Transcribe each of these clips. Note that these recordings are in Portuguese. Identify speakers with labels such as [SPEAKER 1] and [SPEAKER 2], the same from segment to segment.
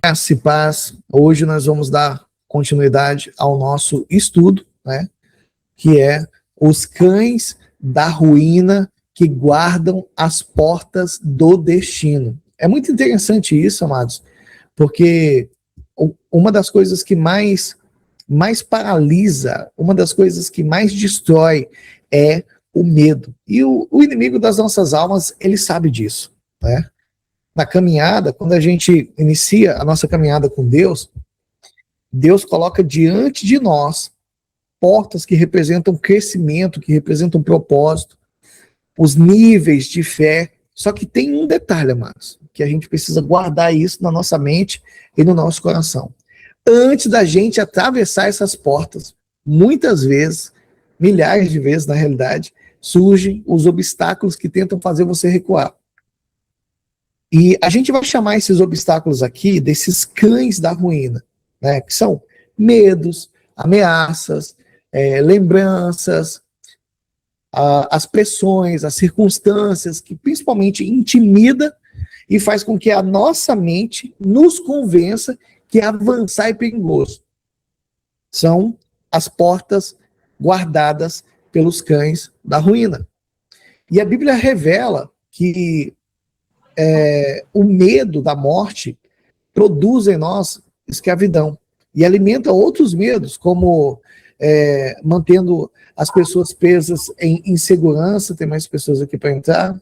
[SPEAKER 1] Graça e paz. Hoje nós vamos dar continuidade ao nosso estudo, né? Que é os cães da ruína que guardam as portas do destino. É muito interessante isso, amados, porque uma das coisas que mais paralisa, uma das coisas que mais destrói é o medo. E o inimigo das nossas almas, ele sabe disso, né? Na caminhada, quando a gente inicia a nossa caminhada com Deus, Deus coloca diante de nós portas que representam crescimento, que representam propósito, os níveis de fé. Só que tem um detalhe, amados, que a gente precisa guardar isso na nossa mente e no nosso coração. Antes da gente atravessar essas portas, muitas vezes, milhares de vezes na realidade, surgem os obstáculos que tentam fazer você recuar. E a gente vai chamar esses obstáculos aqui desses cães da ruína, né? Que são medos, ameaças, lembranças, as pressões, as circunstâncias que principalmente intimida e faz com que a nossa mente nos convença que avançar é perigoso. São as portas guardadas pelos cães da ruína. E a Bíblia revela que o medo da morte produz em nós escravidão e alimenta outros medos, como mantendo as pessoas presas em insegurança. Tem mais pessoas aqui para entrar.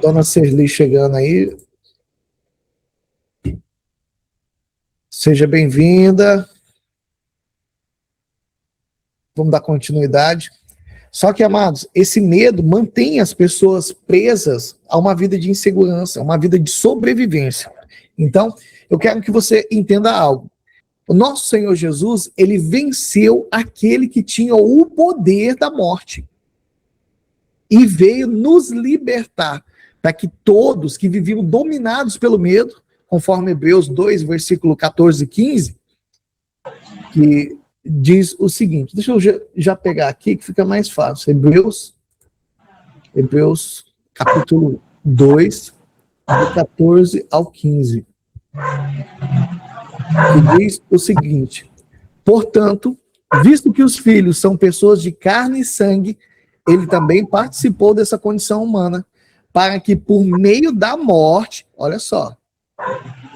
[SPEAKER 1] Dona Serli chegando aí. Seja bem-vinda. Vamos dar continuidade. Só que, amados, esse medo mantém as pessoas presas a uma vida de insegurança, a uma vida de sobrevivência. Então, eu quero que você entenda algo. O nosso Senhor Jesus, ele venceu aquele que tinha o poder da morte e veio nos libertar para que todos que viviam dominados pelo medo, conforme Hebreus 2, versículo 14 e 15, que diz o seguinte, deixa eu já pegar aqui que fica mais fácil. Hebreus capítulo 2, do 14 ao 15, que diz o seguinte: portanto, visto que os filhos são pessoas de carne e sangue, ele também participou dessa condição humana, para que por meio da morte, olha só,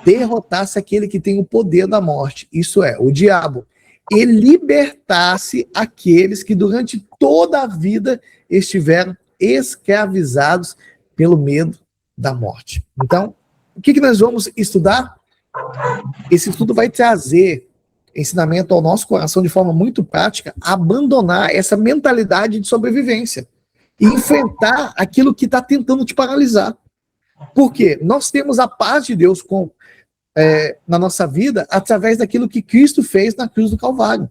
[SPEAKER 1] derrotasse aquele que tem o poder da morte, isso é, o diabo, e libertasse aqueles que durante toda a vida estiveram escravizados pelo medo da morte. Então, o que nós vamos estudar? Esse estudo vai trazer ensinamento ao nosso coração de forma muito prática, a abandonar essa mentalidade de sobrevivência e enfrentar aquilo que está tentando te paralisar. Por quê? Nós temos a paz de Deus na nossa vida através daquilo que Cristo fez na cruz do Calvário.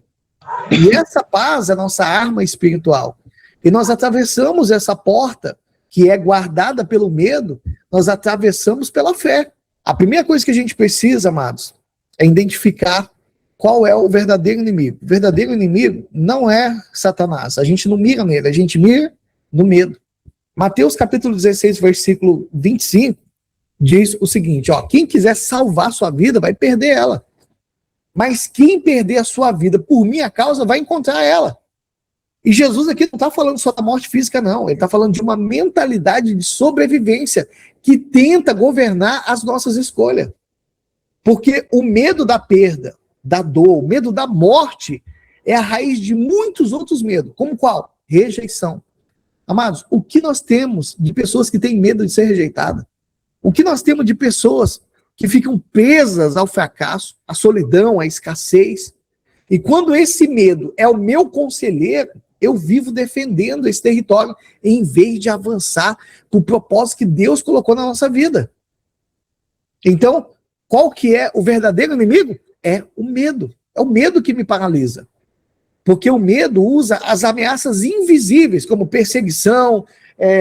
[SPEAKER 1] E essa paz é a nossa arma espiritual. E nós atravessamos essa porta que é guardada pelo medo, nós atravessamos pela fé. A primeira coisa que a gente precisa, amados, é identificar qual é o verdadeiro inimigo. O verdadeiro inimigo não é Satanás. A gente não mira nele, a gente mira no medo. Mateus capítulo 16, versículo 25, diz o seguinte, ó, quem quiser salvar sua vida vai perder ela. Mas quem perder a sua vida por minha causa vai encontrar ela. E Jesus aqui não está falando só da morte física, não. Ele está falando de uma mentalidade de sobrevivência que tenta governar as nossas escolhas. Porque o medo da perda, da dor, o medo da morte é a raiz de muitos outros medos. Como qual? Rejeição. Amados, o que nós temos de pessoas que têm medo de ser rejeitadas? O que nós temos de pessoas que ficam presas ao fracasso, à solidão, à escassez? E quando esse medo é o meu conselheiro, eu vivo defendendo esse território em vez de avançar para o propósito que Deus colocou na nossa vida. Então, qual que é o verdadeiro inimigo? É o medo. É o medo que me paralisa. Porque o medo usa as ameaças invisíveis, como perseguição,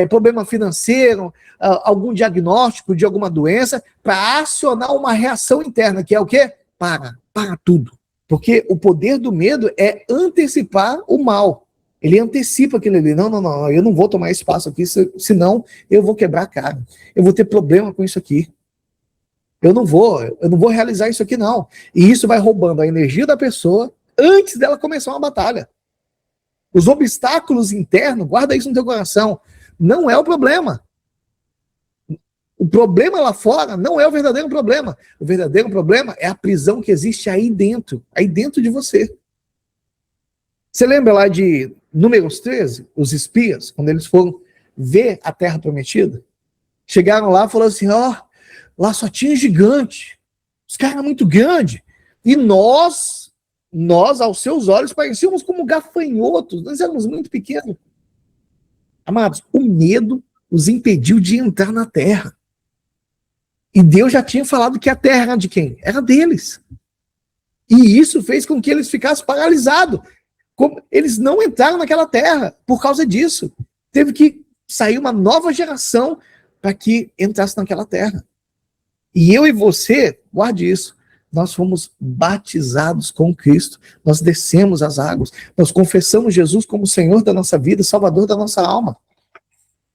[SPEAKER 1] problema financeiro, algum diagnóstico de alguma doença, para acionar uma reação interna, que é o quê? Para tudo. Porque o poder do medo é antecipar o mal. Ele antecipa aquilo ali. Não, não, não, eu não vou tomar esse passo aqui, senão eu vou quebrar a cara. Eu vou ter problema com isso aqui. Eu não vou realizar isso aqui, não. E isso vai roubando a energia da pessoa antes dela começar uma batalha. Os obstáculos internos, guarda isso no teu coração, não é o problema. O problema lá fora não é o verdadeiro problema. O verdadeiro problema é a prisão que existe aí dentro de você. Você lembra lá de Números 13, os espias, quando eles foram ver a terra prometida? Chegaram lá e falaram assim, lá só tinha gigante, os caras eram muito grandes, e nós, aos seus olhos, parecíamos como gafanhotos, nós éramos muito pequenos. Amados, o medo os impediu de entrar na terra. E Deus já tinha falado que a terra era de quem? Era deles. E isso fez com que eles ficassem paralisados. Eles não entraram naquela terra por causa disso. Teve que sair uma nova geração para que entrasse naquela terra. E eu e você, guarde isso, nós fomos batizados com Cristo, nós descemos as águas, nós confessamos Jesus como Senhor da nossa vida, Salvador da nossa alma.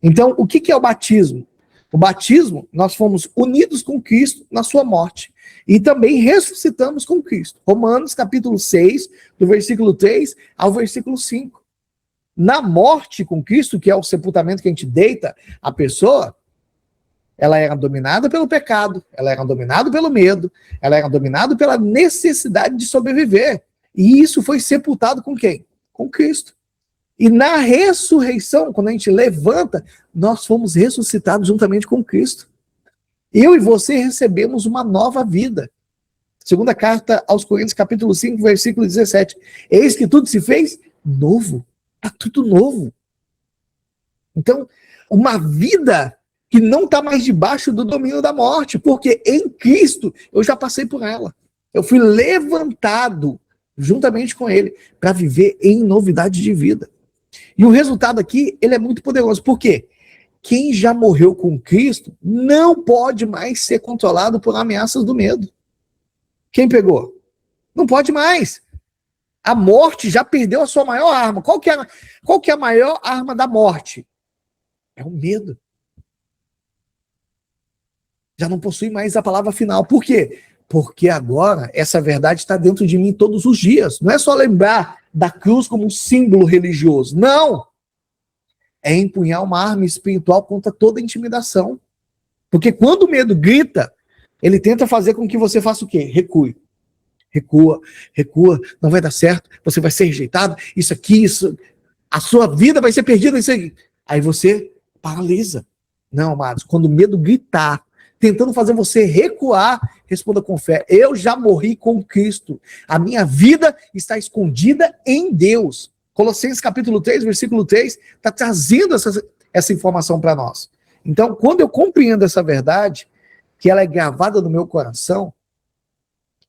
[SPEAKER 1] Então, o que é o batismo? O batismo, nós fomos unidos com Cristo na sua morte. E também ressuscitamos com Cristo. Romanos capítulo 6, do versículo 3 ao versículo 5. Na morte com Cristo, que é o sepultamento que a gente deita a pessoa, ela era dominada pelo pecado, ela era dominada pelo medo, ela era dominada pela necessidade de sobreviver. E isso foi sepultado com quem? Com Cristo. E na ressurreição, quando a gente levanta, nós fomos ressuscitados juntamente com Cristo. Eu e você recebemos uma nova vida. Segunda carta aos Coríntios, capítulo 5, versículo 17. Eis que tudo se fez novo. Está tudo novo. Então, uma vida que não está mais debaixo do domínio da morte, porque em Cristo eu já passei por ela. Eu fui levantado juntamente com Ele para viver em novidade de vida. E o resultado aqui, ele é muito poderoso. Por quê? Quem já morreu com Cristo não pode mais ser controlado por ameaças do medo. Quem pegou? Não pode mais. A morte já perdeu a sua maior arma. Qual que é a maior arma da morte? É o medo. Já não possui mais a palavra final. Por quê? Porque agora essa verdade está dentro de mim todos os dias. Não é só lembrar da cruz como um símbolo religioso. Não! É empunhar uma arma espiritual contra toda intimidação. Porque quando o medo grita, ele tenta fazer com que você faça o quê? Recue. Recua, não vai dar certo, você vai ser rejeitado, isso aqui, isso, a sua vida vai ser perdida, isso aí. Aí você paralisa. Não, amados, quando o medo gritar, tentando fazer você recuar, responda com fé. Eu já morri com Cristo. A minha vida está escondida em Deus. Colossenses capítulo 3, versículo 3, está trazendo essa informação para nós. Então, quando eu compreendo essa verdade, que ela é gravada no meu coração,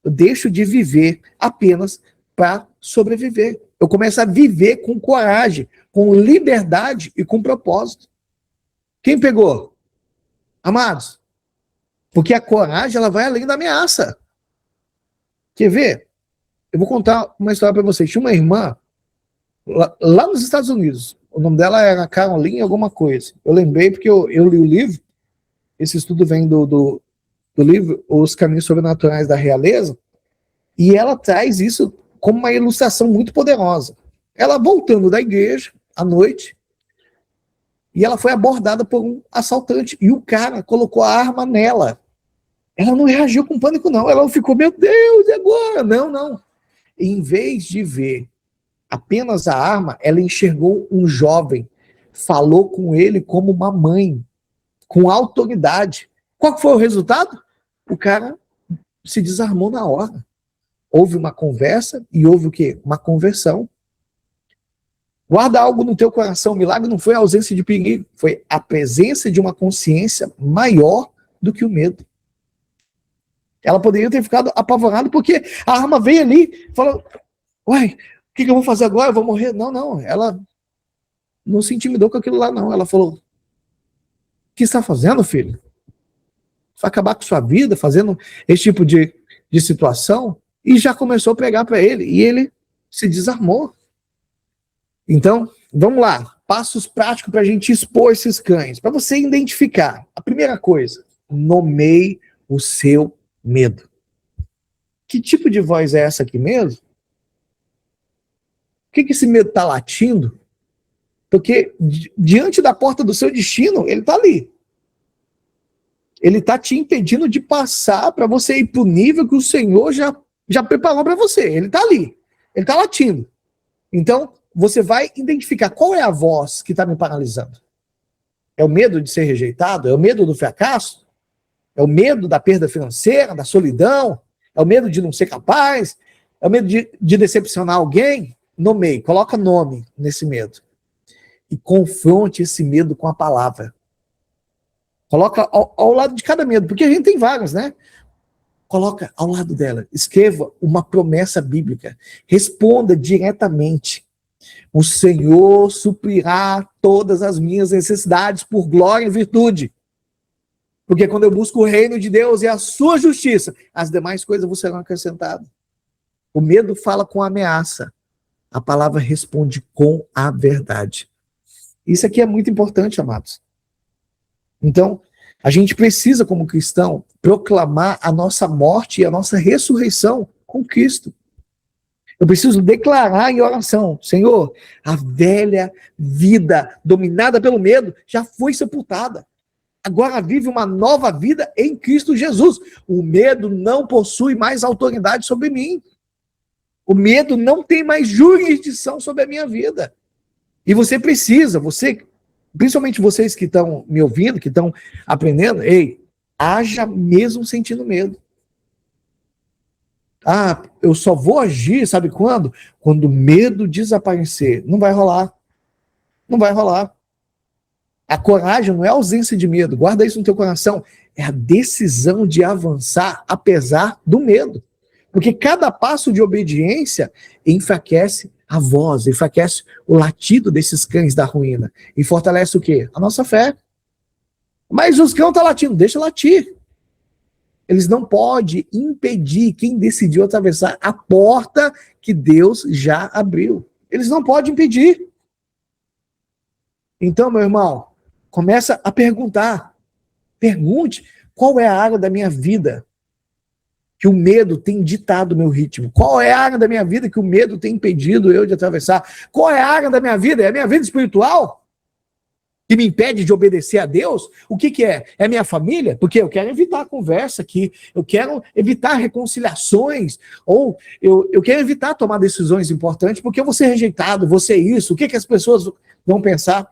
[SPEAKER 1] eu deixo de viver apenas para sobreviver. Eu começo a viver com coragem, com liberdade e com propósito. Quem pegou? Amados, porque a coragem ela vai além da ameaça. Quer ver? Eu vou contar uma história para vocês. Tinha uma irmã lá nos Estados Unidos. O nome dela era Caroline alguma coisa. Eu lembrei porque eu li o livro. Esse estudo vem do livro Os Caminhos Sobrenaturais da Realeza. E ela traz isso como uma ilustração muito poderosa. Ela voltando da igreja à noite, e ela foi abordada por um assaltante, e o cara colocou a arma nela. Ela não reagiu com pânico, não. Ela ficou, meu Deus, e agora? Não. Em vez de ver apenas a arma, ela enxergou um jovem, falou com ele como uma mãe, com autoridade. Qual foi o resultado? O cara se desarmou na hora. Houve uma conversa e houve o quê? Uma conversão. Guarda algo no teu coração. O milagre não foi a ausência de perigo, foi a presença de uma consciência maior do que o medo. Ela poderia ter ficado apavorada porque a arma veio ali e falou, uai, o que eu vou fazer agora? Eu vou morrer? Não. Ela não se intimidou com aquilo lá, não. Ela falou, o que você está fazendo, filho? Vai acabar com sua vida fazendo esse tipo de situação? E já começou a pregar para ele. E ele se desarmou. Então, vamos lá. Passos práticos para a gente expor esses cães. Para você identificar. A primeira coisa, nomeie o seu medo. Que tipo de voz é essa aqui mesmo? Por que esse medo está latindo? Porque diante da porta do seu destino, ele está ali. Ele está te impedindo de passar para você ir para o nível que o Senhor já preparou para você. Ele está ali. Ele está latindo. Então, você vai identificar qual é a voz que está me paralisando. É o medo de ser rejeitado? É o medo do fracasso? É o medo da perda financeira, da solidão? É o medo de não ser capaz? É o medo de decepcionar alguém? Nomeie, coloca nome nesse medo. E confronte esse medo com a palavra. Coloca ao lado de cada medo, porque a gente tem vários, né? Coloca ao lado dela. Escreva uma promessa bíblica. Responda diretamente. O Senhor suprirá todas as minhas necessidades por glória e virtude. Porque quando eu busco o reino de Deus e a sua justiça, as demais coisas vão serão acrescentadas. O medo fala com ameaça. A palavra responde com a verdade. Isso aqui é muito importante, amados. Então, a gente precisa, como cristão, proclamar a nossa morte e a nossa ressurreição com Cristo. Eu preciso declarar em oração, Senhor, a velha vida dominada pelo medo já foi sepultada. Agora vive uma nova vida em Cristo Jesus. O medo não possui mais autoridade sobre mim. O medo não tem mais jurisdição sobre a minha vida. E você precisa, principalmente vocês que estão me ouvindo, que estão aprendendo, haja mesmo sentindo medo. Ah, eu só vou agir, sabe quando? Quando o medo desaparecer. Não vai rolar. Não vai rolar. A coragem não é a ausência de medo. Guarda isso no teu coração. É a decisão de avançar apesar do medo. Porque cada passo de obediência enfraquece a voz, enfraquece o latido desses cães da ruína. E fortalece o quê? A nossa fé. Mas os cães estão latindo, deixa latir. Eles não podem impedir quem decidiu atravessar a porta que Deus já abriu. Eles não podem impedir. Então, meu irmão, começa a perguntar. Pergunte qual é a área da minha vida que o medo tem ditado o meu ritmo. Qual é a área da minha vida que o medo tem impedido eu de atravessar? Qual é a área da minha vida? É a minha vida espiritual? Que me impede de obedecer a Deus? O que é? É minha família? Porque eu quero evitar a conversa aqui, eu quero evitar reconciliações, ou eu quero evitar tomar decisões importantes, porque eu vou ser rejeitado, vou ser isso. O que as pessoas vão pensar?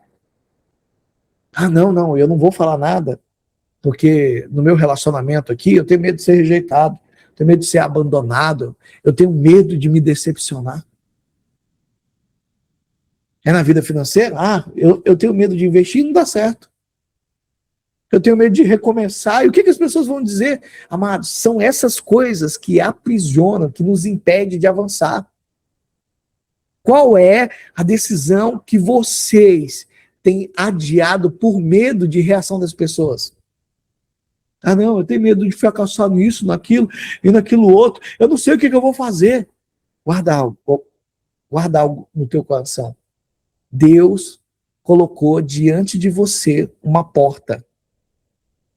[SPEAKER 1] Ah, não, eu não vou falar nada, porque no meu relacionamento aqui eu tenho medo de ser rejeitado, eu tenho medo de ser abandonado, eu tenho medo de me decepcionar. É na vida financeira? Ah, eu tenho medo de investir e não dá certo. Eu tenho medo de recomeçar. E o que as pessoas vão dizer? Amados, são essas coisas que aprisionam, que nos impedem de avançar. Qual é a decisão que vocês têm adiado por medo de reação das pessoas? Ah, não, eu tenho medo de fracassar nisso, naquilo e naquilo outro. Eu não sei o que eu vou fazer. Guarda algo no teu coração. Deus colocou diante de você uma porta.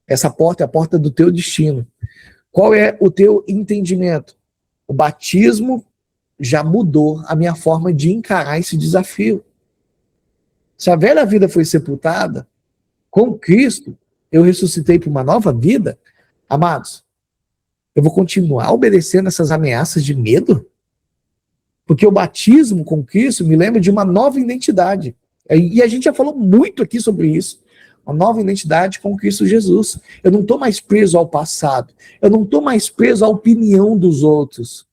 [SPEAKER 1] Essa porta é a porta do teu destino. Qual é o teu entendimento? O batismo já mudou a minha forma de encarar esse desafio. Se a velha vida foi sepultada, com Cristo, eu ressuscitei para uma nova vida. Amados, eu vou continuar obedecendo essas ameaças de medo? Porque o batismo com Cristo me lembra de uma nova identidade. E a gente já falou muito aqui sobre isso. Uma nova identidade com Cristo Jesus. Eu não estou mais preso ao passado. Eu não estou mais preso à opinião dos outros.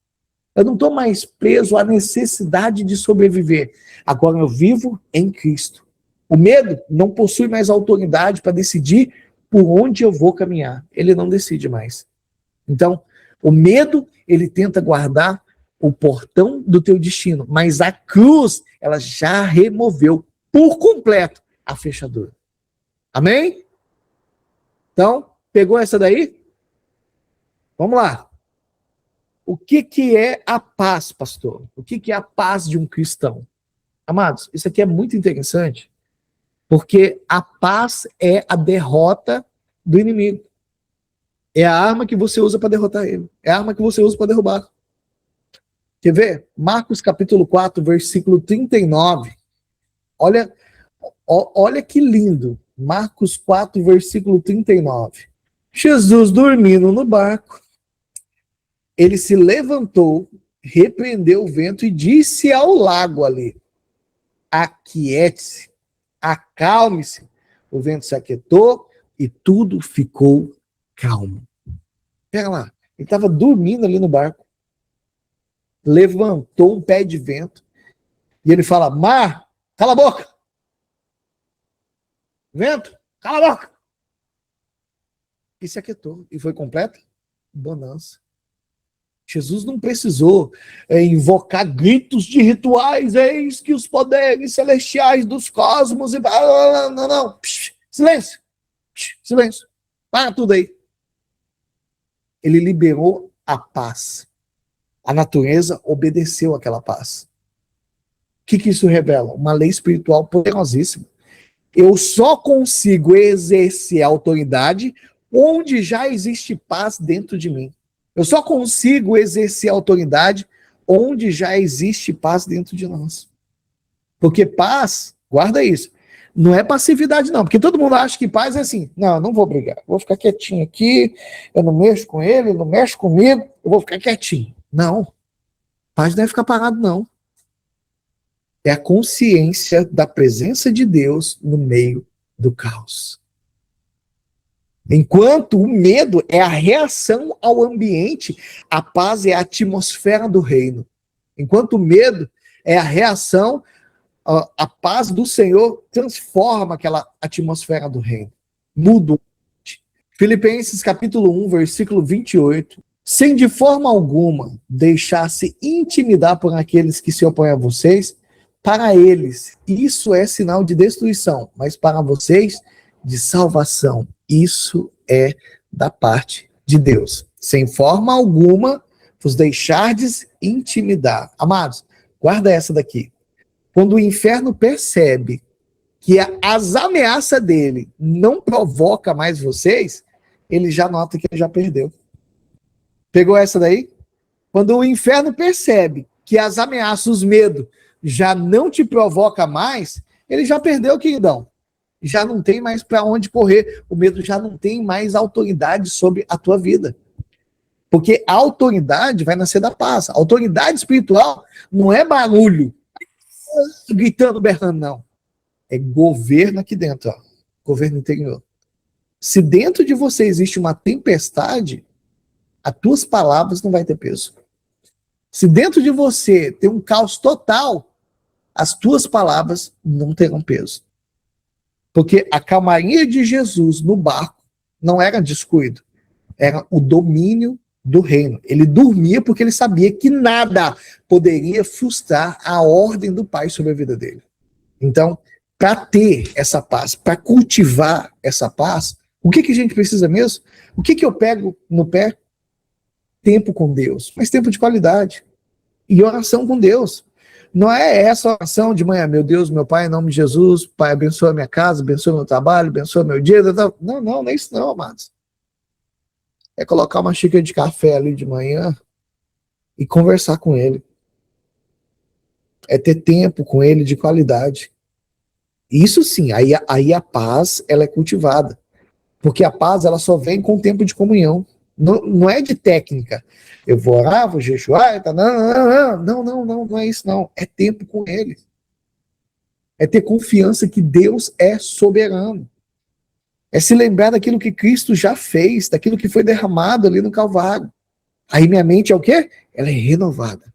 [SPEAKER 1] Eu não estou mais preso à necessidade de sobreviver. Agora eu vivo em Cristo. O medo não possui mais autoridade para decidir por onde eu vou caminhar. Ele não decide mais. Então, o medo, ele tenta guardar o portão do teu destino, mas a cruz, ela já removeu por completo a fechadura. Amém? Então, pegou essa daí? Vamos lá. O que é a paz, pastor? O que é a paz de um cristão? Amados, isso aqui é muito interessante, porque a paz é a derrota do inimigo. É a arma que você usa para derrotar ele. É a arma que você usa para derrubar. Quer ver? Marcos capítulo 4, versículo 39. Olha, olha que lindo. Marcos 4, versículo 39. Jesus dormindo no barco, ele se levantou, repreendeu o vento e disse ao lago ali: aquiete-se, acalme-se. O vento se aquietou e tudo ficou calmo. Pega lá, ele estava dormindo ali no barco, levantou um pé de vento e ele fala: mar, cala a boca. Vento, cala a boca. E se aquietou. E foi completa bonança. Jesus não precisou invocar gritos de rituais, eis que os poderes celestiais dos cosmos... Não. Psh, silêncio. Psh, silêncio. Para tudo aí. Ele liberou a paz. A natureza obedeceu àquela paz. O que isso revela? Uma lei espiritual poderosíssima. Eu só consigo exercer a autoridade onde já existe paz dentro de mim. Eu só consigo exercer a autoridade onde já existe paz dentro de nós. Porque paz, guarda isso, não é passividade não, porque todo mundo acha que paz é assim: não, eu não vou brigar, vou ficar quietinho aqui, eu não mexo com ele, ele não mexe comigo, eu vou ficar quietinho. Não, paz não é ficar parado não. É a consciência da presença de Deus no meio do caos. Enquanto o medo é a reação ao ambiente, a paz é a atmosfera do reino. Enquanto o medo é a reação, a paz do Senhor transforma aquela atmosfera do reino. Muda. Filipenses capítulo 1, versículo 28. Sem de forma alguma deixar-se intimidar por aqueles que se opõem a vocês, para eles isso é sinal de destruição, mas para vocês de salvação. Isso é da parte de Deus. Sem forma alguma vos deixardes intimidar. Amados, guarda essa daqui. Quando o inferno percebe que as ameaças dele não provoca mais vocês, ele já nota que ele já perdeu. Pegou essa daí? Quando o inferno percebe que as ameaças, os medos, já não te provoca mais, ele já perdeu, queridão. Já não tem mais para onde correr. O medo já não tem mais autoridade sobre a tua vida. Porque a autoridade vai nascer da paz. A autoridade espiritual não é barulho, gritando, berrando, não. É governo aqui dentro, ó. Governo interior. Se dentro de você existe uma tempestade, as tuas palavras não vai ter peso. Se dentro de você tem um caos total, as tuas palavras não terão peso. Porque a calmaria de Jesus no barco não era descuido, era o domínio do reino. Ele dormia porque ele sabia que nada poderia frustrar a ordem do Pai sobre a vida dele. Então, para ter essa paz, para cultivar essa paz, o que a gente precisa mesmo? O que eu pego no pé? Tempo com Deus, mas tempo de qualidade. E oração com Deus. Não é essa oração de manhã: meu Deus, meu Pai, em nome de Jesus, Pai, abençoa a minha casa, abençoa meu trabalho, abençoa meu dia. Não é isso não, amados. É colocar uma xícara de café ali de manhã e conversar com ele. É ter tempo com ele de qualidade. Isso sim, aí a paz, ela é cultivada. Porque a paz, ela só vem com o tempo de comunhão. Não é de técnica. Eu vou orar, vou jejuar, não é isso não. É tempo com ele. É ter confiança que Deus é soberano. É se lembrar daquilo que Cristo já fez, daquilo que foi derramado ali no Calvário. Aí minha mente é o quê? Ela é renovada.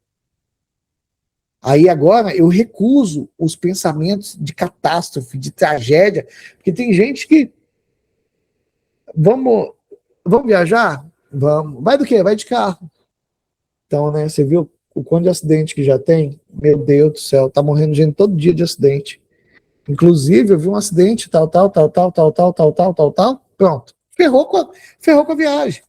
[SPEAKER 1] Aí agora eu recuso os pensamentos de catástrofe, de tragédia, porque tem gente que... Vamos viajar? Vamos. Vai do quê? Vai de carro. Então, né, você viu o quanto de acidente que já tem? Meu Deus do céu, tá morrendo gente todo dia de acidente. Inclusive, eu vi um acidente, tal. Pronto. Ferrou com a viagem.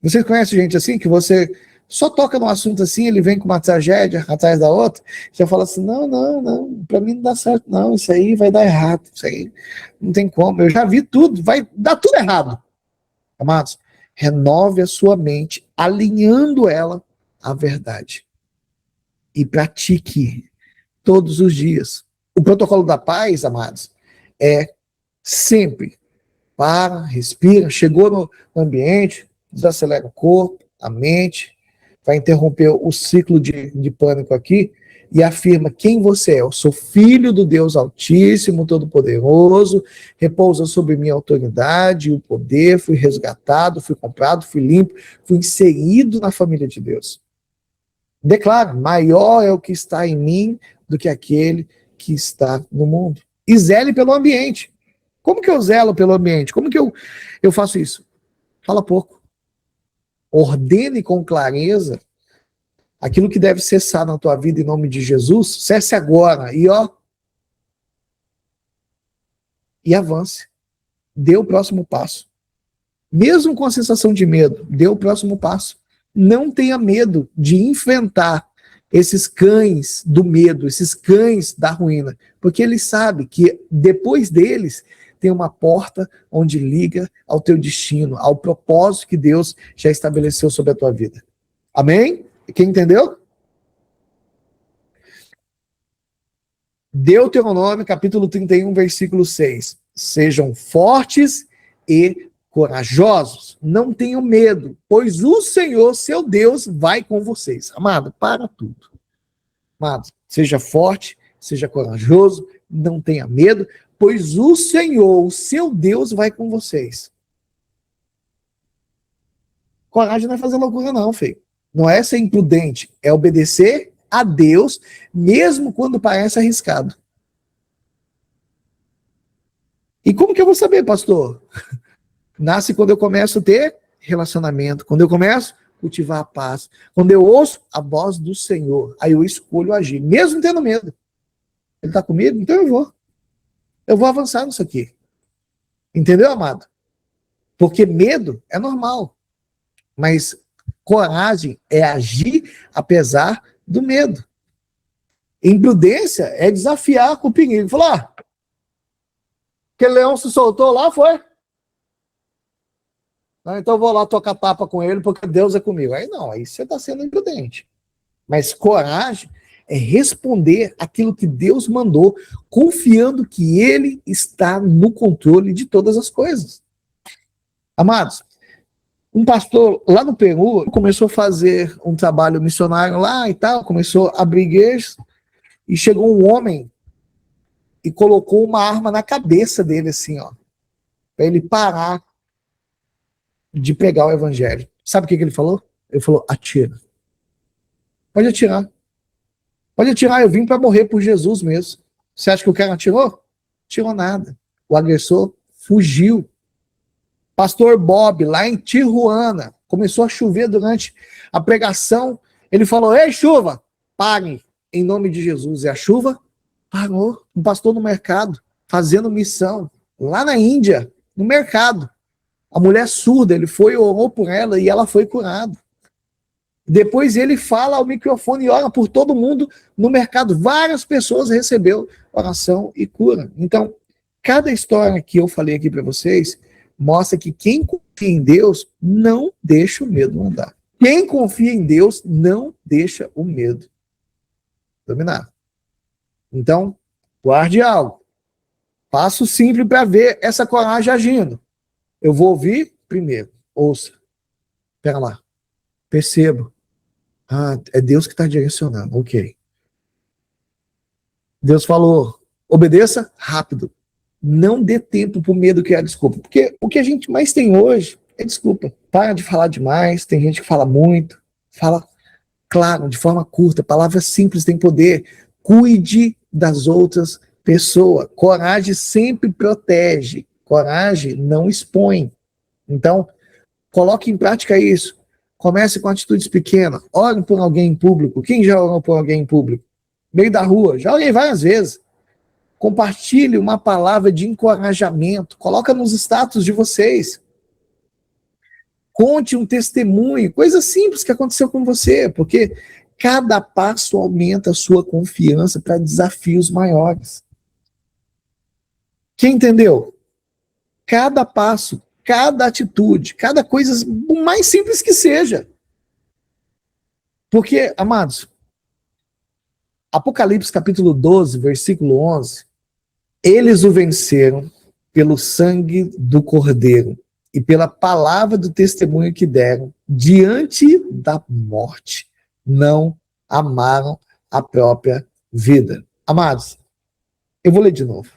[SPEAKER 1] Vocês conhecem gente assim, que você Só toca num assunto assim, ele vem com uma tragédia atrás da outra, já fala assim, não, pra mim não dá certo, não, isso aí vai dar errado, isso aí não tem como, eu já vi tudo, vai dar tudo errado. Amados, renove a sua mente, alinhando ela à verdade. E pratique todos os dias. O protocolo da paz, amados, é sempre para, respira, chegou no ambiente, desacelera o corpo, a mente, vai interromper o ciclo de pânico aqui e afirma quem você é. Eu sou filho do Deus Altíssimo, Todo-Poderoso, repousa sobre minha autoridade e o poder, fui resgatado, fui comprado, fui limpo, fui inserido na família de Deus. Declara, maior é o que está em mim do que aquele que está no mundo. E zele pelo ambiente. Como que eu zelo pelo ambiente? Como que eu faço isso? Fala pouco. Ordene com clareza aquilo que deve cessar na tua vida em nome de Jesus, cesse agora e avance. Dê o próximo passo. Mesmo com a sensação de medo, dê o próximo passo. Não tenha medo de enfrentar esses cães do medo, esses cães da ruína, porque ele sabe que depois deles tem uma porta onde liga ao teu destino, ao propósito que Deus já estabeleceu sobre a tua vida. Amém? Quem entendeu? Deuteronômio, capítulo 31, versículo 6. Sejam fortes e corajosos, não tenham medo, pois o Senhor, seu Deus, vai com vocês. Amado, para tudo. Amado, seja forte, seja corajoso, não tenha medo, pois o Senhor, o seu Deus, vai com vocês. Coragem não é fazer loucura não, filho. Não é ser imprudente, é obedecer a Deus, mesmo quando parece arriscado. E como que eu vou saber, pastor? Nasce quando eu começo a ter relacionamento, quando eu começo a cultivar a paz, quando eu ouço a voz do Senhor, aí eu escolho agir, mesmo tendo medo. Ele está comigo? Então eu vou. Eu vou avançar nisso aqui. Entendeu, amado? Porque medo é normal, mas coragem é agir apesar do medo. Imprudência é desafiar com o perigo. Falar, aquele leão se soltou lá, foi? Então eu vou lá tocar tapa com ele porque Deus é comigo. Aí não, aí você está sendo imprudente. Mas coragem é responder aquilo que Deus mandou, confiando que Ele está no controle de todas as coisas. Amados, um pastor lá no Peru começou a fazer um trabalho missionário lá e tal, começou a abrir igrejas, e chegou um homem e colocou uma arma na cabeça dele, assim, ó, para ele parar de pregar o evangelho. Sabe o que ele falou? Ele falou, atira. Pode atirar. Pode atirar, eu vim para morrer por Jesus mesmo. Você acha que o cara atirou? Tirou nada. O agressor fugiu. Pastor Bob, lá em Tijuana, começou a chover durante a pregação. Ele falou, ei, chuva, pare, em nome de Jesus. E a chuva parou. Um pastor no mercado, fazendo missão, lá na Índia, no mercado. A mulher surda, ele foi, orou por ela e ela foi curada. Depois ele fala ao microfone e ora por todo mundo no mercado. Várias pessoas recebeu oração e cura. Então, cada história que eu falei aqui para vocês mostra que quem confia em Deus não deixa o medo andar. Quem confia em Deus não deixa o medo dominar. Então, guarde algo. Passo simples para ver essa coragem agindo. Eu vou ouvir primeiro. Ouça. Espera lá. Percebo. Ah, é Deus que está direcionando. Ok. Deus falou, obedeça rápido. Não dê tempo para o medo criar desculpa. Porque o que a gente mais tem hoje é desculpa. Para de falar demais. Tem gente que fala muito. Fala, claro, de forma curta. Palavras simples têm poder. Cuide das outras pessoas. Coragem sempre protege. Coragem não expõe. Então, coloque em prática isso. Comece com atitudes pequenas. Ore por alguém em público. Quem já orou por alguém em público? Meio da rua. Já orei várias vezes. Compartilhe uma palavra de encorajamento. Coloca nos status de vocês. Conte um testemunho, coisa simples que aconteceu com você, porque cada passo aumenta a sua confiança para desafios maiores. Quem entendeu? Cada passo, cada atitude, cada coisa, o mais simples que seja. Porque, amados, Apocalipse capítulo 12, versículo 11, eles o venceram pelo sangue do Cordeiro e pela palavra do testemunho que deram diante da morte. Não amaram a própria vida. Amados, eu vou ler de novo.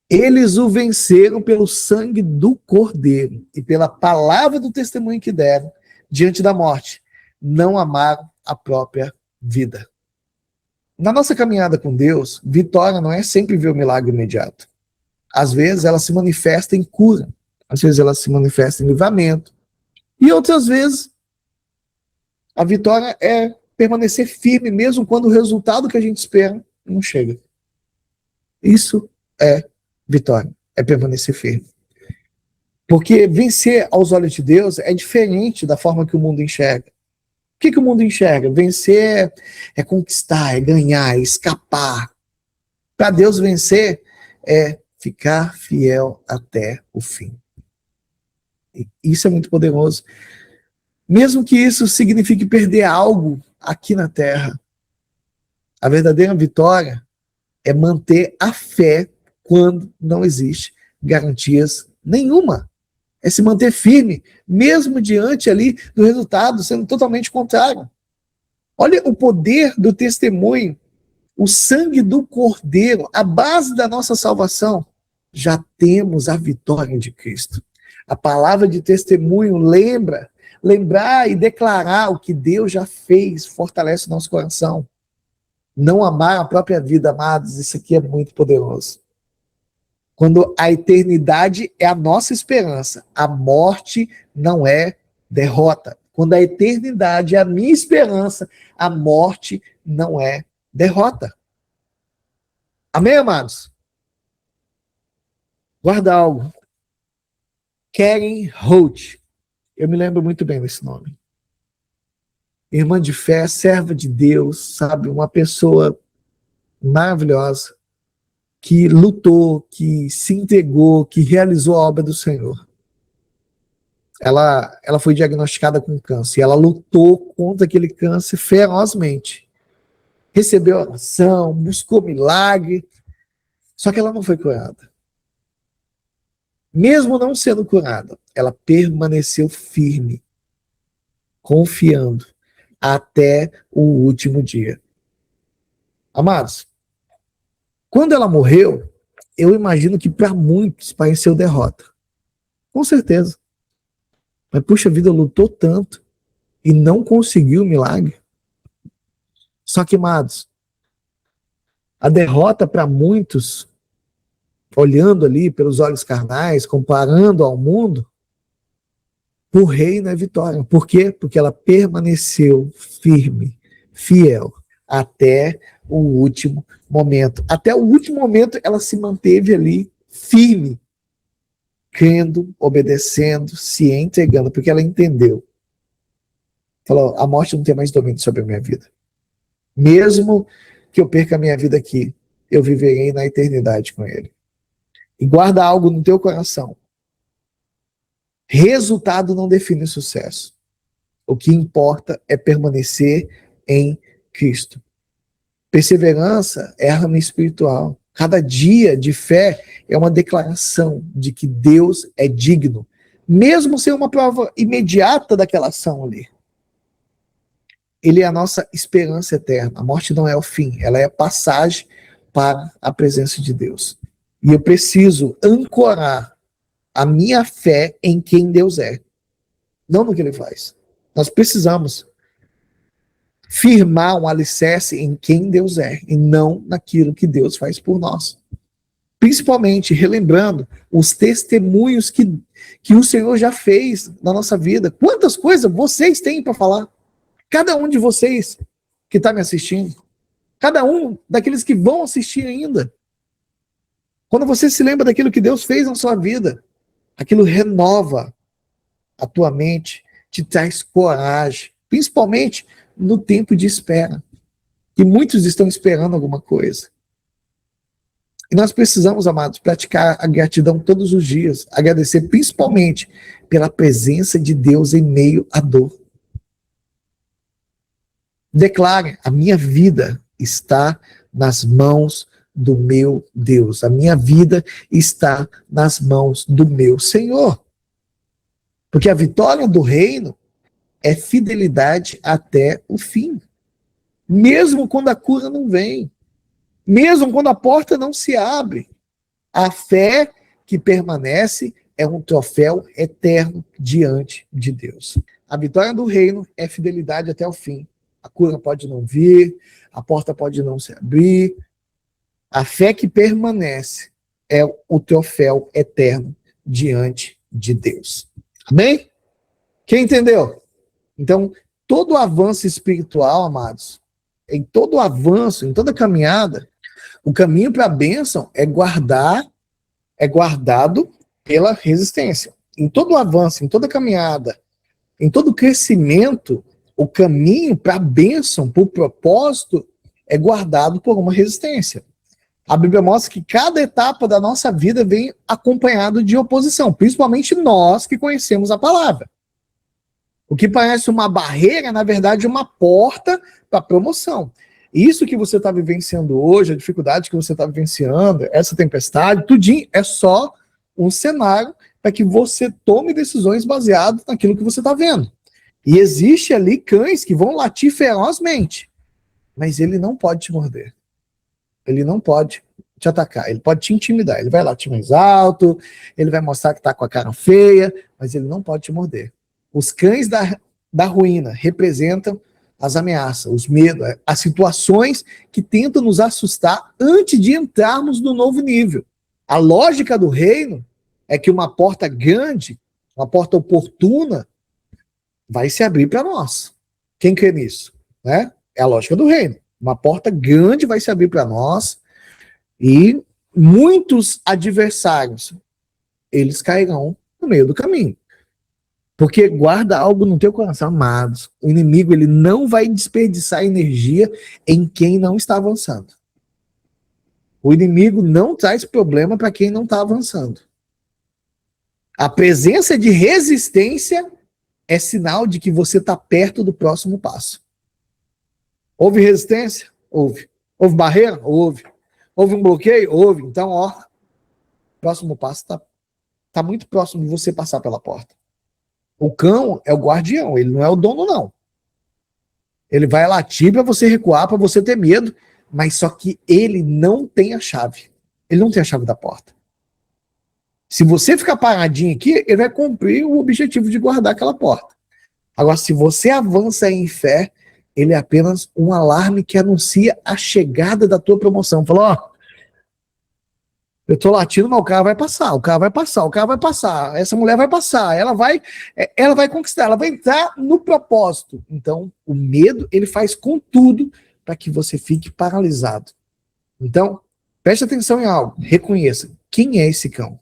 [SPEAKER 1] Eles o venceram pelo sangue do Cordeiro e pela palavra do testemunho que deram diante da morte. Não amaram a própria vida. Na nossa caminhada com Deus, vitória não é sempre ver o milagre imediato. Às vezes ela se manifesta em cura, às vezes ela se manifesta em livramento, e outras vezes a vitória é permanecer firme mesmo quando o resultado que a gente espera não chega. Isso é vitória, é permanecer firme. Porque vencer aos olhos de Deus é diferente da forma que o mundo enxerga. O que o mundo enxerga? Vencer é conquistar, é ganhar, é escapar. Para Deus, vencer é ficar fiel até o fim. E isso é muito poderoso. Mesmo que isso signifique perder algo aqui na terra, a verdadeira vitória é manter a fé quando não existe garantias nenhuma. É se manter firme, mesmo diante ali do resultado sendo totalmente contrário. Olha o poder do testemunho, o sangue do Cordeiro, a base da nossa salvação. Já temos a vitória de Cristo. A palavra de testemunho lembrar e declarar o que Deus já fez, fortalece o nosso coração. Não amar a própria vida, amados, isso aqui é muito poderoso. Quando a eternidade é a nossa esperança, a morte não é derrota. Quando a eternidade é a minha esperança, a morte não é derrota. Amém, amados? Guarda algo. Karen Holt. Eu me lembro muito bem desse nome. Irmã de fé, serva de Deus, sabe? Uma pessoa maravilhosa, que lutou, que se entregou, que realizou a obra do Senhor. Ela foi diagnosticada com câncer e ela lutou contra aquele câncer ferozmente. Recebeu oração, buscou milagre, só que ela não foi curada. Mesmo não sendo curada, ela permaneceu firme, confiando até o último dia. Amados, quando ela morreu, eu imagino que para muitos pareceu derrota. Com certeza. Mas, puxa vida, lutou tanto e não conseguiu o milagre. Só que, amados, a derrota para muitos, olhando ali pelos olhos carnais, comparando ao mundo, o reino é vitória. Por quê? Porque ela permaneceu firme, fiel, até o último momento. Até o último momento ela se manteve ali firme, crendo, obedecendo, se entregando, porque ela entendeu. Falou, a morte não tem mais domínio sobre a minha vida. Mesmo que eu perca a minha vida aqui, eu viverei na eternidade com ele. E guarda algo no teu coração. Resultado não define sucesso. O que importa é permanecer em Cristo. Perseverança é arma espiritual. Cada dia de fé é uma declaração de que Deus é digno, mesmo sem uma prova imediata daquela ação ali. Ele é a nossa esperança eterna. A morte não é o fim, ela é a passagem para a presença de Deus. E eu preciso ancorar a minha fé em quem Deus é, não no que ele faz. Nós precisamos firmar um alicerce em quem Deus é e não naquilo que Deus faz por nós. Principalmente relembrando os testemunhos que o Senhor já fez na nossa vida. Quantas coisas vocês têm para falar? Cada um de vocês que está me assistindo, cada um daqueles que vão assistir ainda. Quando você se lembra daquilo que Deus fez na sua vida, aquilo renova a tua mente, te traz coragem, principalmente no tempo de espera. E muitos estão esperando alguma coisa. E nós precisamos, amados, praticar a gratidão todos os dias, agradecer principalmente pela presença de Deus em meio à dor. Declare: a minha vida está nas mãos do meu Deus. A minha vida está nas mãos do meu Senhor. Porque a vitória do reino é fidelidade até o fim. Mesmo quando a cura não vem. Mesmo quando a porta não se abre. A fé que permanece é um troféu eterno diante de Deus. A vitória do reino é fidelidade até o fim. A cura pode não vir, a porta pode não se abrir. A fé que permanece é o troféu eterno diante de Deus. Amém? Quem entendeu? Então, todo avanço espiritual, amados, em todo avanço, em toda caminhada, o caminho para a bênção é guardado pela resistência. Em todo avanço, em toda caminhada, em todo crescimento, o caminho para a bênção, para o propósito, é guardado por uma resistência. A Bíblia mostra que cada etapa da nossa vida vem acompanhado de oposição, principalmente nós que conhecemos a palavra. O que parece uma barreira, na verdade, é uma porta para a promoção. Isso que você está vivenciando hoje, a dificuldade que você está vivenciando, essa tempestade, tudinho é só um cenário para que você tome decisões baseadas naquilo que você está vendo. E existe ali cães que vão latir ferozmente, mas ele não pode te morder. Ele não pode te atacar, ele pode te intimidar. Ele vai latir mais alto, ele vai mostrar que está com a cara feia, mas ele não pode te morder. Os cães da ruína representam as ameaças, os medos, as situações que tentam nos assustar antes de entrarmos no novo nível. A lógica do reino é que uma porta grande, uma porta oportuna, vai se abrir para nós. Quem crê nisso? Né? É a lógica do reino. Uma porta grande vai se abrir para nós e muitos adversários, eles cairão no meio do caminho. Porque guarda algo no teu coração, amados. O inimigo, ele não vai desperdiçar energia em quem não está avançando. O inimigo não traz problema para quem não está avançando. A presença de resistência é sinal de que você está perto do próximo passo. Houve resistência? Houve. Houve barreira? Houve. Houve um bloqueio? Houve. Então, ó, o próximo passo está muito próximo de você passar pela porta. O cão é o guardião, ele não é o dono, não. Ele vai latir para você recuar, para você ter medo, mas só que ele não tem a chave. Ele não tem a chave da porta. Se você ficar paradinho aqui, ele vai cumprir o objetivo de guardar aquela porta. Agora, se você avança em fé, ele é apenas um alarme que anuncia a chegada da tua promoção. Falou, ó, eu tô latindo, mas o carro vai passar, o carro vai passar, o carro vai passar, essa mulher vai passar, ela vai conquistar, ela vai entrar no propósito. Então, o medo, ele faz com tudo para que você fique paralisado. Então, preste atenção em algo, reconheça, quem é esse cão?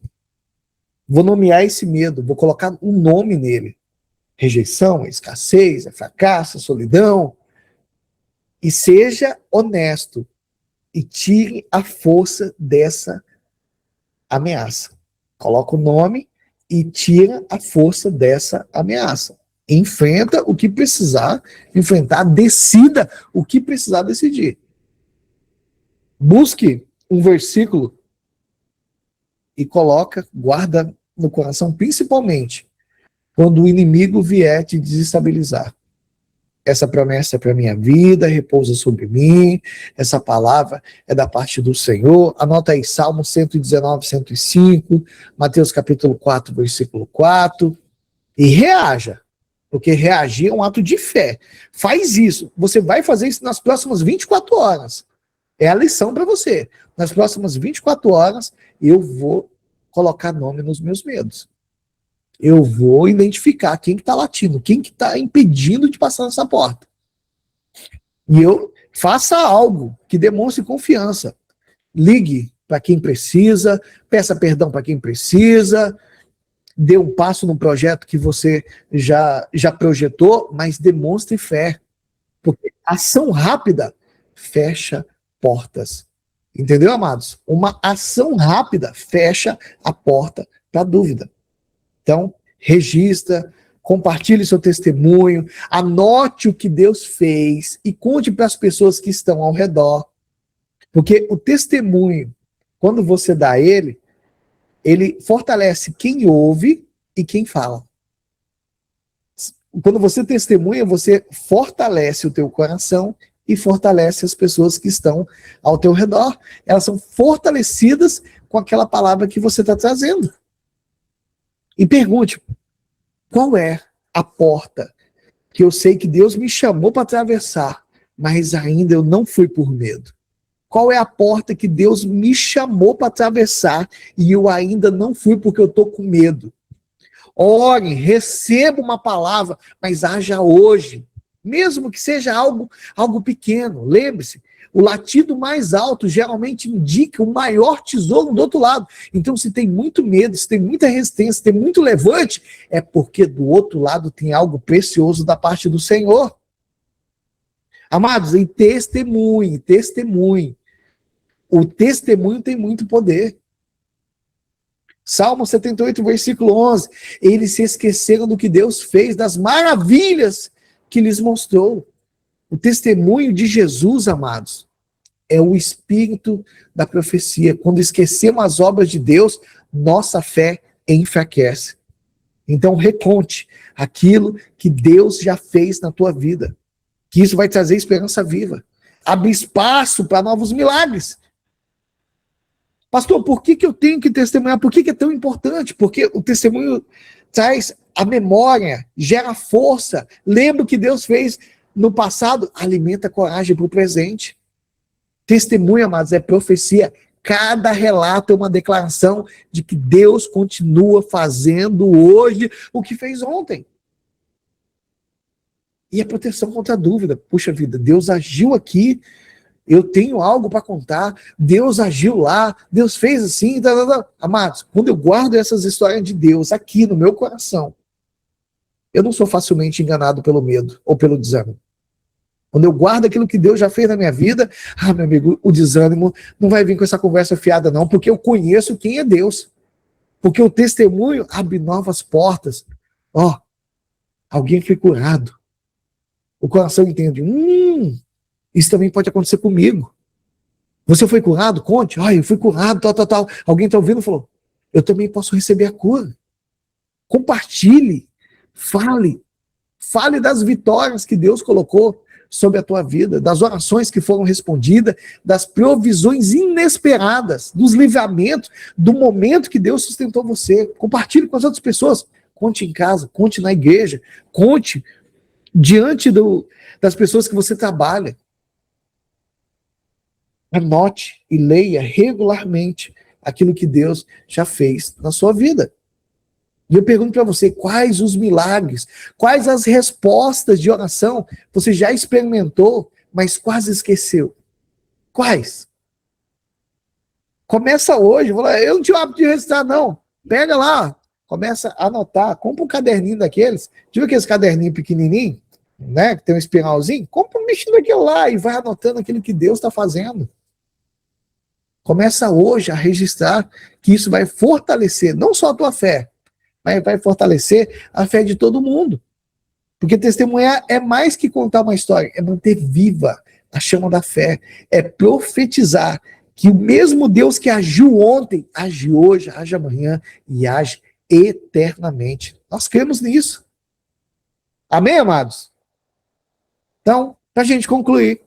[SPEAKER 1] Vou nomear esse medo, vou colocar um nome nele. Rejeição, escassez, fracasso, solidão. E seja honesto e tire a força dessa ameaça. Coloca o nome e tira a força dessa ameaça. Enfrenta o que precisar enfrentar, decida o que precisar decidir. Busque um versículo e guarda no coração, principalmente quando o inimigo vier te desestabilizar. Essa promessa é para a minha vida, repousa sobre mim, essa palavra é da parte do Senhor. Anota aí, Salmo 119, 105, Mateus capítulo 4, versículo 4, e reaja, porque reagir é um ato de fé. Faz isso, você vai fazer isso nas próximas 24 horas. É a lição para você. Nas próximas 24 horas, eu vou colocar nome nos meus medos. Eu vou identificar quem que está latindo, quem que está impedindo de passar nessa porta. E eu faça algo que demonstre confiança. Ligue para quem precisa, peça perdão para quem precisa, dê um passo no projeto que você já projetou, mas demonstre fé. Porque ação rápida fecha portas. Entendeu, amados? Uma ação rápida fecha a porta para dúvida. Então, registra, compartilhe seu testemunho, anote o que Deus fez e conte para as pessoas que estão ao redor. Porque o testemunho, quando você dá ele fortalece quem ouve e quem fala. Quando você testemunha, você fortalece o teu coração e fortalece as pessoas que estão ao teu redor. Elas são fortalecidas com aquela palavra que você está trazendo. E pergunte, qual é a porta que eu sei que Deus me chamou para atravessar, mas ainda eu não fui por medo? Qual é a porta que Deus me chamou para atravessar e eu ainda não fui porque eu estou com medo? Ore, receba uma palavra, mas haja hoje. Mesmo que seja algo pequeno. Lembre-se, o latido mais alto geralmente indica o maior tesouro do outro lado. Então, se tem muito medo, se tem muita resistência, se tem muito levante, é porque do outro lado tem algo precioso da parte do Senhor. Amados, e testemunhe, testemunhe. O testemunho tem muito poder. Salmo 78, versículo 11. Eles se esqueceram do que Deus fez, das maravilhas que lhes mostrou. O testemunho de Jesus, amados, é o espírito da profecia. Quando esquecemos as obras de Deus, nossa fé enfraquece. Então, reconte aquilo que Deus já fez na tua vida, que isso vai trazer esperança viva. Abre espaço para novos milagres. Pastor, por que eu tenho que testemunhar? Por que é tão importante? Porque o testemunho traz a memória, gera força. Lembra o que Deus fez no passado? Alimenta a coragem para o presente. Testemunho, amados, é profecia. Cada relato é uma declaração de que Deus continua fazendo hoje o que fez ontem. E a proteção contra a dúvida. Puxa vida, Deus agiu aqui. Eu tenho algo para contar, Deus agiu lá, Deus fez assim, tá, tá, tá. Amados, quando eu guardo essas histórias de Deus aqui no meu coração, eu não sou facilmente enganado pelo medo ou pelo desânimo. Quando eu guardo aquilo que Deus já fez na minha vida, meu amigo, o desânimo não vai vir com essa conversa fiada não, porque eu conheço quem é Deus. Porque o testemunho abre novas portas. Alguém foi curado. O coração entende, isso também pode acontecer comigo. Você foi curado? Conte. Eu fui curado, tal. Alguém está ouvindo e falou, eu também posso receber a cura. Compartilhe, fale das vitórias que Deus colocou sobre a tua vida, das orações que foram respondidas, das provisões inesperadas, dos livramentos, do momento que Deus sustentou você. Compartilhe com as outras pessoas. Conte em casa, conte na igreja, conte diante das pessoas que você trabalha. Anote e leia regularmente aquilo que Deus já fez na sua vida. E eu pergunto para você, quais os milagres, quais as respostas de oração você já experimentou, mas quase esqueceu? Quais? Começa hoje, eu não tinha o hábito de registrar, não. Pega lá, começa a anotar, compra um caderninho daqueles, viu aqueles caderninhos pequenininhos, né, que tem um espiralzinho? Compra um bichinho daquele lá e vai anotando aquilo que Deus está fazendo. Começa hoje a registrar que isso vai fortalecer não só a tua fé, mas vai fortalecer a fé de todo mundo. Porque testemunhar é mais que contar uma história, é manter viva a chama da fé, é profetizar que o mesmo Deus que agiu ontem, age hoje, age amanhã e age eternamente. Nós cremos nisso. Amém, amados? Então, para a gente concluir,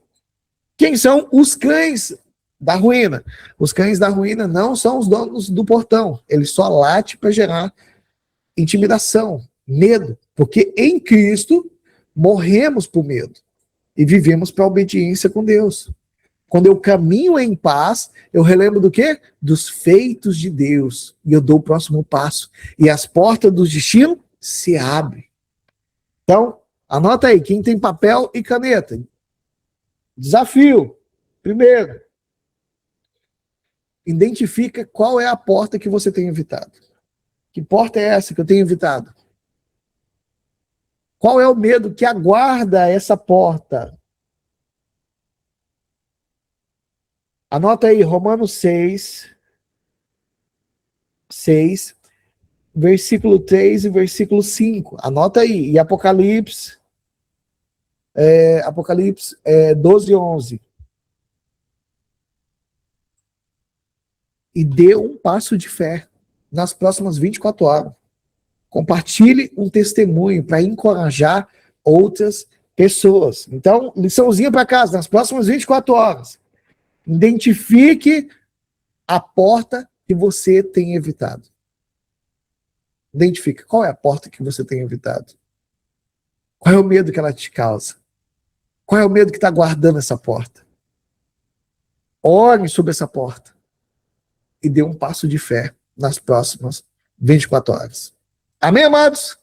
[SPEAKER 1] quem são os cães da ruína? Os cães da ruína não são os donos do portão. Eles só latem para gerar intimidação, medo. Porque em Cristo morremos por medo e vivemos para a obediência com Deus. Quando eu caminho em paz, eu relembro do quê? Dos feitos de Deus. E eu dou o próximo passo. E as portas do destino se abrem. Então, anota aí, quem tem papel e caneta. Desafio. Primeiro, identifica qual é a porta que você tem evitado. Que porta é essa que eu tenho evitado? Qual é o medo que aguarda essa porta? Anota aí, Romanos 6, versículo 3 e versículo 5. Anota aí. E Apocalipse 12 e 11. E dê um passo de fé nas próximas 24 horas. Compartilhe um testemunho para encorajar outras pessoas. Então, liçãozinha para casa, nas próximas 24 horas. Identifique a porta que você tem evitado. Identifique qual é a porta que você tem evitado. Qual é o medo que ela te causa? Qual é o medo que está guardando essa porta? Ore sobre essa porta e dê um passo de fé nas próximas 24 horas. Amém, amados?